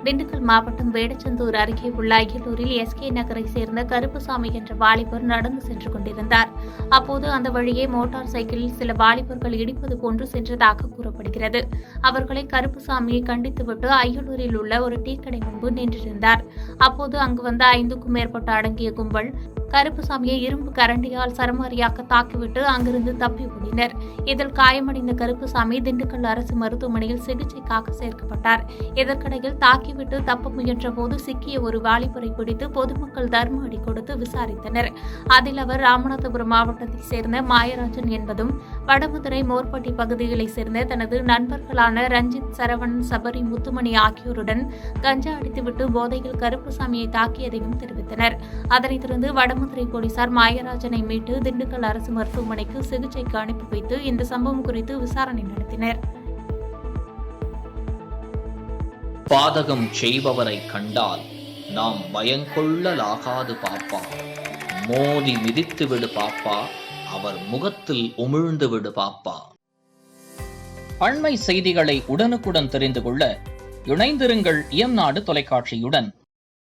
திண்டுக்கல் மாவட்டம் வேடச்சந்தூர் அருகே உள்ள அய்யலூரில் எஸ்கே நகரை சேர்ந்த கருப்புசாமி என்ற வாலிபர் நடந்து சென்று கொண்டிருந்தார். அப்போது அந்த வழியே மோட்டார் சைக்கிளில் சில வாலிபர்கள் இடிப்பது போன்று சென்றதாக கூறப்படுகிறது. அவர்களை கருப்புசாமியை கண்டித்துவிட்டு அய்யலூரில் உள்ள ஒரு டீ கடை முன்பு நின்றிருந்தார். அப்போது அங்கு வந்த 5க்கும் மேற்பட்ட அடங்கிய கும்பல் கருப்புசாமியை இரும்பு கரண்டியால் சரமாரியாக தாக்கிவிட்டு அங்கிருந்து தப்பி ஓடினர். இதில் காயமடைந்த கருப்புசாமி திண்டுக்கல் அரசு மருத்துவமனையில் சிகிச்சைக்காக சேர்க்கப்பட்டார். இதற்கிடையில் தாக்கிவிட்டு தப்ப முயன்ற போது சிக்கிய ஒரு வாலிபரை பிடித்து பொதுமக்கள் தர்ம அடி கொடுத்து விசாரித்தனர். அதில் அவர் ராமநாதபுரம் மாவட்டத்தைச் சேர்ந்த மாயராஜன் என்பதும் வடமதுரை மோர்பட்டி பகுதிகளைச் சேர்ந்த தனது நண்பர்களான ரஞ்சித், சரவணன், சபரி, முத்துமணி ஆகியோருடன் கஞ்சா அடித்துவிட்டு போதையில் கருப்புசாமியை தாக்கியதையும் தெரிவித்தனர். அதனைத் தொடர்ந்து வடமதுரை போலீசார் மாயராஜனை மீட்டு திண்டுக்கல் அரசு மருத்துவமனைக்கு சிகிச்சைக்கு அனுப்பி வைத்து இந்த சம்பவம் குறித்து விசாரணை நடத்தினர். பாதகம் செய்பவரை கண்டால் நாம் பயங்கொள்ளலாகாது பாப்பா, மோதி மிதித்து விடு பாப்பா, அவர் முகத்தில் உமிழ்ந்து விடு பாப்பா. அண்மை செய்திகளை உடனுக்குடன் தெரிந்து கொள்ள இணைந்திருங்கள் எம் நாடு தொலைக்காட்சியுடன்.